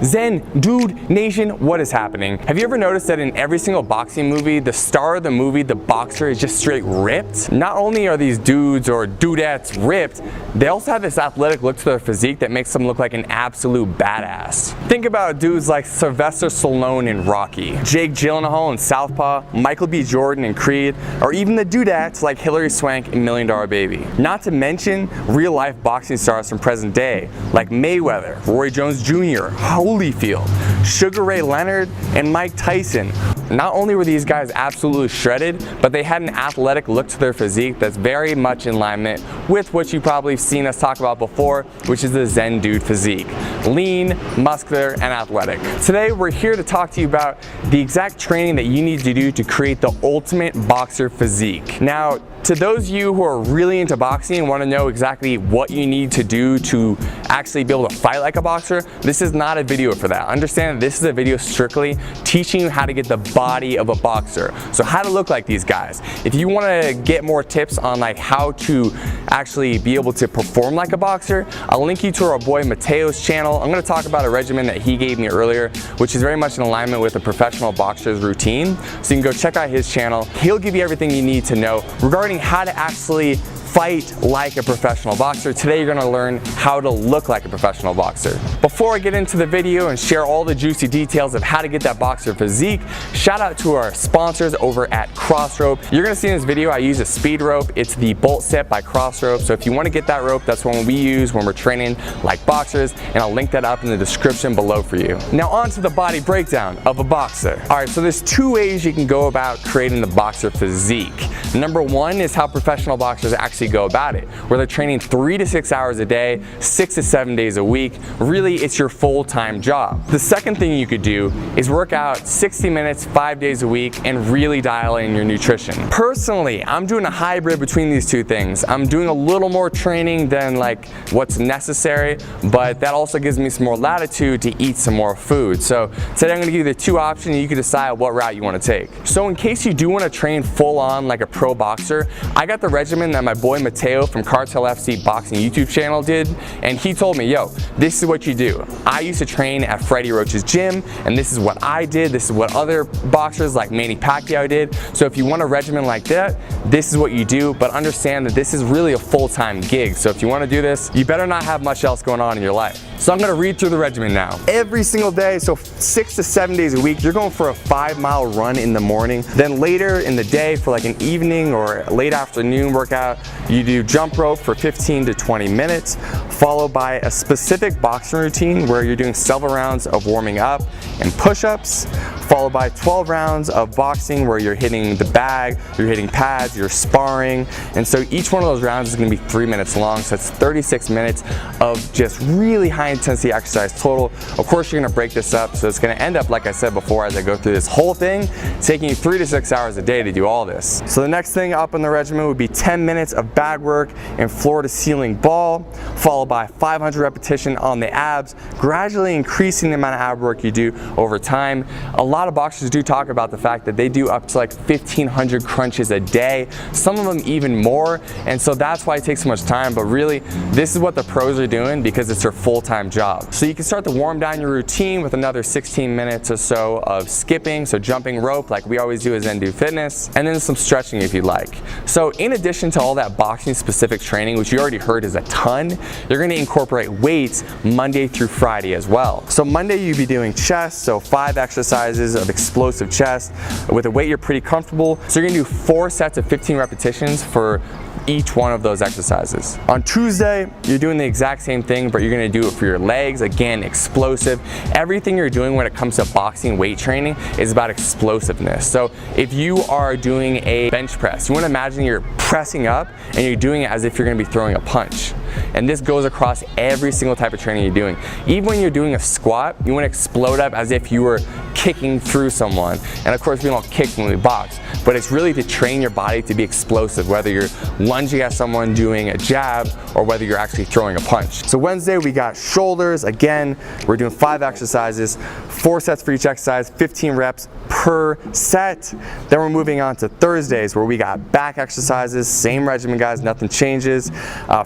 Zen Dude Nation, what is happening? Have you ever noticed that in every single boxing movie, the star of the movie, the boxer, is just straight ripped? Not only are these dudes or dudettes ripped, they also have this athletic look to their physique that makes them look like an absolute badass. Think about dudes like Sylvester Stallone in Rocky, Jake Gyllenhaal in Southpaw, Michael B. Jordan in Creed, or even the dudettes like Hilary Swank in $1 Million Baby. Not to mention real-life boxing stars from present day like Mayweather, Roy Jones Jr., Holyfield, Sugar Ray Leonard, and Mike Tyson. Not only were these guys absolutely shredded, but they had an athletic look to their physique that's very much in alignment with what you've probably seen us talk about before, which is the Zen Dude physique. Lean, muscular, and athletic. Today we're here to talk to you about the exact training that you need to do to create the ultimate boxer physique. Now, to those of you who are really into boxing and want to know exactly what you need to do to actually be able to fight like a boxer, this is not a video for that. Understand that this is a video strictly teaching you how to get the body of a boxer. So how to look like these guys. If you want to get more tips on like how to actually be able to perform like a boxer, I'll link you to our boy Mateo's channel. I'm going to talk about a regimen that he gave me earlier, which is very much in alignment with a professional boxer's routine. So you can go check out his channel. He'll give you everything you need to know regarding how to actually fight like a professional boxer. Today you're going to learn how to look like a professional boxer. Before I get into the video and share all the juicy details of how to get that boxer physique, shout out to our sponsors over at Crossrope. You're going to see in this video I use a speed rope. It's the Bolt Set by Crossrope. So if you want to get that rope, that's one we use when we're training like boxers, and I'll link that up in the description below for you. Now on to the body breakdown of a boxer. Alright, so there's two ways you can go about creating the boxer physique. Number one is how professional boxers actually go about it, where they're training 3 to 6 hours a day, 6 to 7 days a week. Really, it's your full-time job. The second thing you could do is work out 60 minutes, 5 days a week, and really dial in your nutrition. Personally, I'm doing a hybrid between these two things. I'm doing a little more training than like what's necessary, but that also gives me some more latitude to eat some more food. So today I'm going to give you the two options, and you can decide what route you want to take. So in case you do want to train full on like a pro boxer, I got the regimen that my boy Mateo from Cartel FC Boxing YouTube channel did, and he told me, yo, this is what you do. I used to train at Freddie Roach's gym, and this is what I did. This is what other boxers like Manny Pacquiao did. So if you want a regimen like that, this is what you do, but understand that this is really a full-time gig. So if you want to do this, you better not have much else going on in your life. So I'm going to read through the regimen now. Every single day, so 6 to 7 days a week, you're going for a 5-mile run in the morning. Then later in the day for like an evening or late afternoon workout, you do jump rope for 15 to 20 minutes, followed by a specific boxing routine where you're doing several rounds of warming up and push-ups, followed by 12 rounds of boxing where you're hitting the bag, you're hitting pads, you're sparring. And so each one of those rounds is going to be 3 minutes long, so it's 36 minutes of just really high intensity exercise total. Of course, you're going to break this up, so it's going to end up, like I said before, as I go through this whole thing, taking you 3 to 6 hours a day to do all this. So the next thing up on the regimen would be 10 minutes of bag work and floor to ceiling ball, followed by 500 repetition on the abs, gradually increasing the amount of ab work you do over time. A lot of boxers do talk about the fact that they do up to like 1,500 crunches a day, some of them even more, and so that's why it takes so much time. But really, this is what the pros are doing because it's their full-time job. So you can start to warm down your routine with another 16 minutes or so of skipping, so jumping rope like we always do at Zen Dude Fitness, and then some stretching if you'd like. So in addition to all that boxing specific training, which you already heard is a ton, you're going to incorporate weights Monday through Friday as well. So Monday you'll be doing chest, so 5 exercises of explosive chest with a weight you're pretty comfortable. So you're going to do 4 sets of 15 repetitions for each one of those exercises. On Tuesday, you're doing the exact same thing, but you're going to do it for your legs. Again, explosive. Everything you're doing when it comes to boxing weight training is about explosiveness. So if you are doing a bench press, you want to imagine you're pressing up and you're doing it as if you're going to be throwing a punch. And this goes across every single type of training you're doing. Even when you're doing a squat, you want to explode up as if you were kicking through someone. And of course, we don't kick when we box, but it's really to train your body to be explosive, whether you're lunging at someone doing a jab or whether you're actually throwing a punch. So Wednesday, we got shoulders. Again, we're doing 5 exercises, 4 sets for each exercise, 15 reps per set. Then we're moving on to Thursdays, where we got back exercises, same regimen, guys, nothing changes.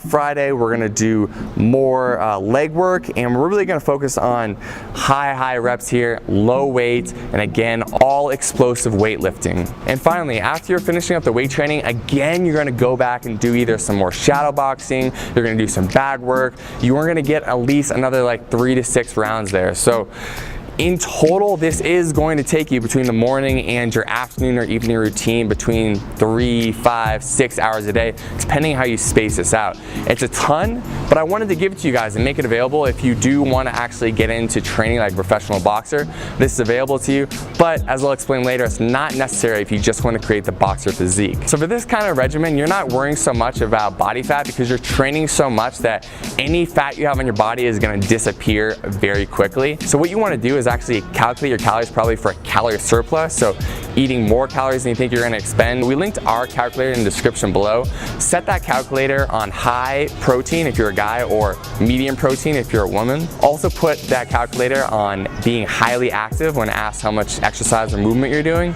Friday, we're gonna do more leg work, and we're really gonna focus on high reps here, low weight, and again, all explosive weightlifting. And finally, after you're finishing up the weight training, again, you're gonna go back and do either some more shadow boxing, you're gonna do some bag work. You are gonna get at least another like 3 to 6 rounds there. So in total, this is going to take you between the morning and your afternoon or evening routine between 3, 5, 6 hours a day, depending how you space this out. It's a ton, but I wanted to give it to you guys and make it available if you do want to actually get into training like a professional boxer. This is available to you, but as I'll explain later, it's not necessary if you just want to create the boxer physique. So for this kind of regimen, you're not worrying so much about body fat because you're training so much that any fat you have on your body is going to disappear very quickly. So what you want to do is actually calculate your calories probably for a calorie surplus, so eating more calories than you think you're going to expend. We linked our calculator in the description below. Set that calculator on high protein if you're a guy or medium protein if you're a woman. Also put that calculator on being highly active when asked how much exercise or movement you're doing,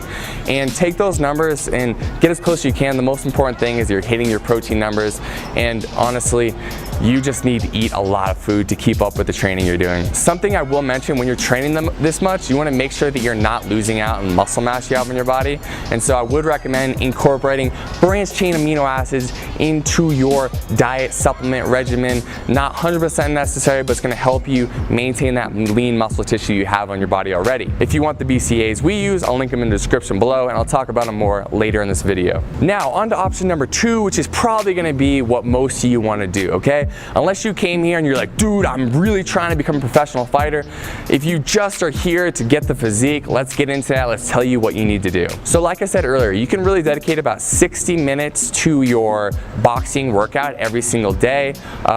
and take those numbers and get as close as you can. The most important thing is you're hitting your protein numbers, and honestly, you just need to eat a lot of food to keep up with the training you're doing. Something I will mention, when you're training them this much, you want to make sure that you're not losing out on muscle mass you have in your body. And so I would recommend incorporating branched chain amino acids into your diet supplement regimen. Not 100% necessary, but it's going to help you maintain that lean muscle tissue you have on your body already. If you want the BCAAs we use, I'll link them in the description below, and I'll talk about them more later in this video. Now on to option number 2, which is probably going to be what most of you want to do, okay? Unless you came here and you're like, dude, I'm really trying to become a professional fighter. If you just are here to get the physique, let's get into that. Let's tell you what you need to do. So like I said earlier, you can really dedicate about 60 minutes to your boxing workout every single day.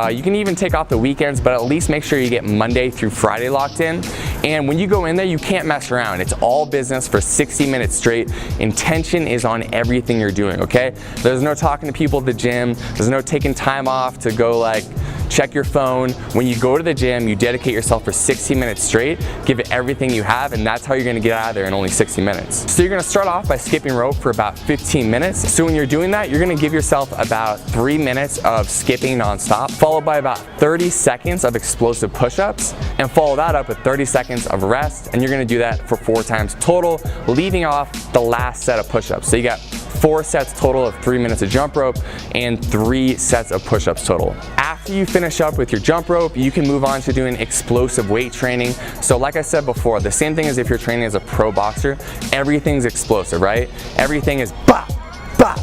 You can even take off the weekends, but at least make sure you get Monday through Friday locked in. And when you go in there, you can't mess around. It's all business for 60 minutes straight. Intention is on everything you're doing, okay? There's no talking to people at the gym. There's no taking time off to go like check your phone. When you go to the gym, you dedicate yourself for 60 minutes straight, give it everything you have, and that's how you're gonna get out of there in only 60 minutes. So you're gonna start off by skipping rope for about 15 minutes. So when you're doing that, you're gonna give yourself about 3 minutes of skipping nonstop, followed by about 30 seconds of explosive push-ups, and follow that up with 30 seconds of rest, and you're gonna do that for 4 times total, leaving off the last set of push-ups. So you got 4 sets total of 3 minutes of jump rope and 3 sets of push-ups total. After you finish up with your jump rope, you can move on to doing explosive weight training. So like I said before, the same thing as if you're training as a pro boxer, everything's explosive, right? Everything is bop, bop,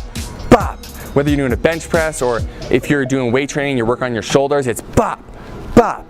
bop. Whether you're doing a bench press or if you're doing weight training, you work on your shoulders, it's bop, bop.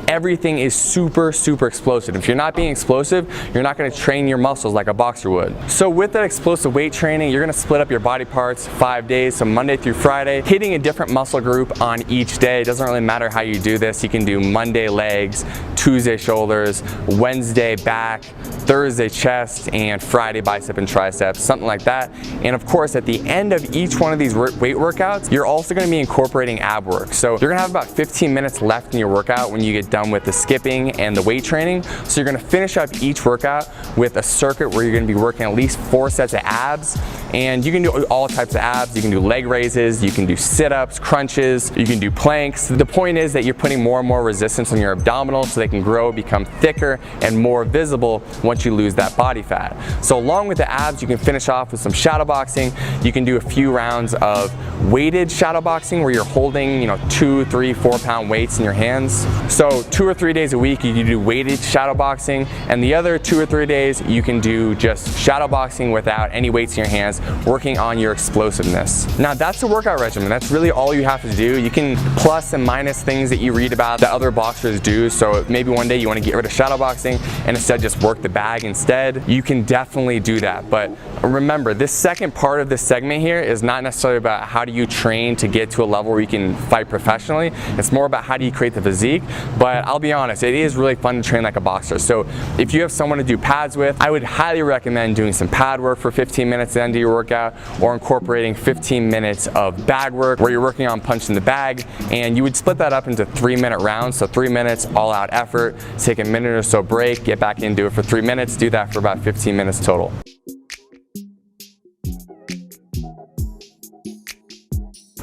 Everything is super explosive. If you're not being explosive, you're not going to train your muscles like a boxer would. So with that explosive weight training, you're going to split up your body parts 5 days, so Monday through Friday, hitting a different muscle group on each day. It doesn't really matter how you do this. You can do Monday legs, Tuesday shoulders, Wednesday back, Thursday chest, and Friday bicep and triceps, something like that. And of course, at the end of each one of these weight workouts, you're also going to be incorporating ab work. So you're going to have about 15 minutes left in your workout when you get done with the skipping and the weight training. So you're going to finish up each workout with a circuit where you're going to be working at least 4 sets of abs, and you can do all types of abs. You can do leg raises, you can do sit-ups, crunches, you can do planks. The point is that you're putting more and more resistance on your abdominals so they can grow, become thicker, and more visible once you lose that body fat. So along with the abs, you can finish off with some shadow boxing. You can do a few rounds of weighted shadow boxing where you're holding, 2, 3, 4 pound weights in your hands. So 2 or 3 days a week you can do weighted shadow boxing, and the other 2 or 3 days you can do just shadow boxing without any weights in your hands, working on your explosiveness. Now that's a workout regimen. That's really all you have to do. You can plus and minus things that you read about that other boxers do. So maybe one day you want to get rid of shadow boxing and instead just work the bag instead. You can definitely do that. But remember, this second part of this segment here is not necessarily about how do you train to get to a level where you can fight professionally. It's more about how do you create the physique. But I'll be honest, it is really fun to train like a boxer. So if you have someone to do pads with, I would highly recommend doing some pad work for 15 minutes at the end of your workout, or incorporating 15 minutes of bag work where you're working on punching the bag, and you would split that up into 3-minute rounds. So 3 minutes, all out effort, take a minute or so break, get back in, do it for 3 minutes, do that for about 15 minutes total.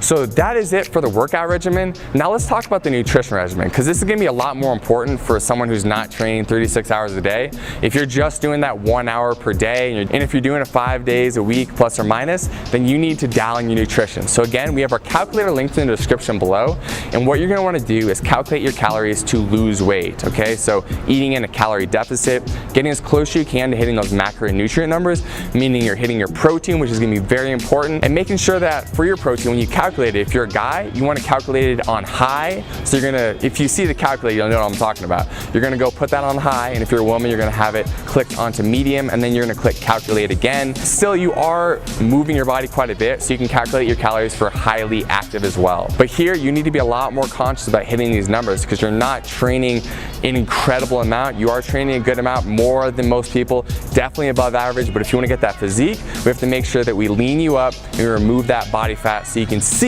So that is it for the workout regimen. Now let's talk about the nutrition regimen, because this is gonna be a lot more important for someone who's not training 36 hours a day. If you're just doing that 1 hour per day, and if you're doing it 5 days a week plus or minus, then you need to dial in your nutrition. So again, we have our calculator linked in the description below, and what you're gonna wanna do is calculate your calories to lose weight, okay? So eating in a calorie deficit, getting as close as you can to hitting those macronutrient numbers, meaning you're hitting your protein, which is gonna be very important, and making sure that for your protein, when you calculate it, if you're a guy, you wanna calculate it on high. So you're gonna, if you see the calculator, you'll know what I'm talking about. You're gonna go put that on high, and if you're a woman, you're gonna have it clicked onto medium, and then you're gonna click calculate again. Still, you are moving your body quite a bit, so you can calculate your calories for highly active as well. But here, you need to be a lot more conscious about hitting these numbers, because you're not training an incredible amount. You are training a good amount, more than most people, definitely above average. But if you wanna get that physique, we have to make sure that we lean you up and we remove that body fat so you can see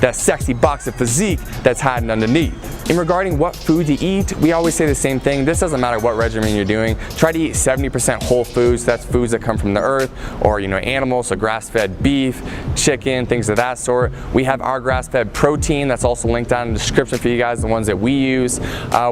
that sexy box of physique that's hiding underneath. In regarding what food to eat, we always say the same thing. This doesn't matter what regimen you're doing. Try to eat 70% whole foods. That's foods that come from the earth, or animals, so grass-fed beef, chicken, things of that sort. We have our grass-fed protein that's also linked down in the description for you guys, the ones that we use.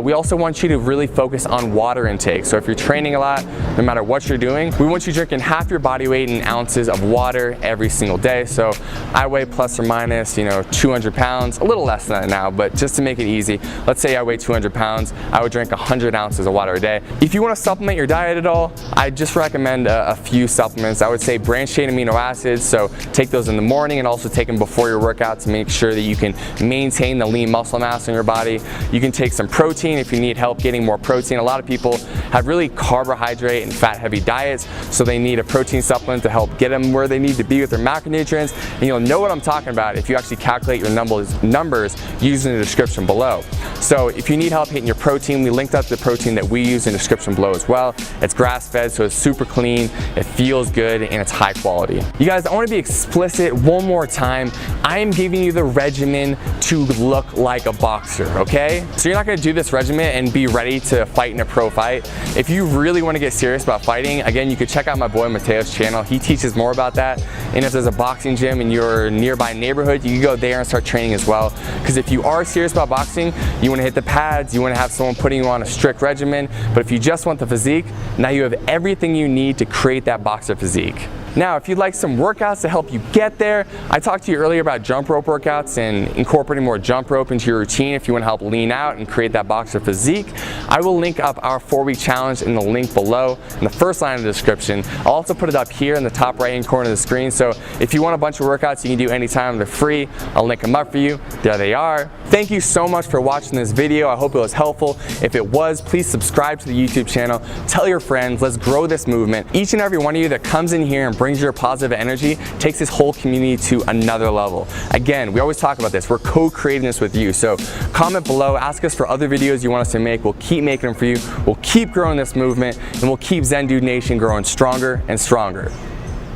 We also want you to really focus on water intake. So if you're training a lot, no matter what you're doing, we want you drinking half your body weight in ounces of water every single day. So I weigh plus or minus 200 pounds, a little less than that now, but just to make it easy, let's say I weigh 200 pounds, I would drink 100 ounces of water a day. If you want to supplement your diet at all, I just recommend a few supplements. I would say branched chain amino acids, so take those in the morning and also take them before your workout to make sure that you can maintain the lean muscle mass in your body. You can take some protein if you need help getting more protein. A lot of people have really carbohydrate and fat heavy diets, so they need a protein supplement to help get them where they need to be with their macronutrients, and you'll know what I'm talking about if you actually calculate your numbers using the description below. So if you need help hitting your protein, we linked up the protein that we use in the description below as well. It's grass-fed, so it's super clean, it feels good, and it's high quality. You guys, I want to be explicit one more time. I am giving you the regimen to look like a boxer, okay? So you're not going to do this regimen and be ready to fight in a pro fight. If you really want to get serious about fighting, again, you could check out my boy Mateo's channel. He teaches more about that. And if there's a boxing gym in your nearby neighborhood, you can go there and start training as well. Because if you are serious about boxing, you want to hit the pads, you want to have someone putting you on a strict regimen. But if you just want the physique, now you have everything you need to create that boxer physique. Now, if you'd like some workouts to help you get there, I talked to you earlier about jump rope workouts and incorporating more jump rope into your routine if you want to help lean out and create that boxer physique. I will link up our 4-week challenge in the link below in the first line of the description. I'll also put it up here in the top right hand corner of the screen, so if you want a bunch of workouts you can do anytime, they're free. I'll link them up for you. There they are. Thank you so much for watching this video. I hope it was helpful. If it was, please subscribe to the YouTube channel. Tell your friends. Let's grow this movement. Each and every one of you that comes in here and brings your positive energy takes this whole community to another level. Again, we always talk about this. We're co-creating this with you. So comment below, ask us for other videos you want us to make. We'll keep making them for you. We'll keep growing this movement, and we'll keep Zen Dude Nation growing stronger and stronger.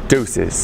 Deuces.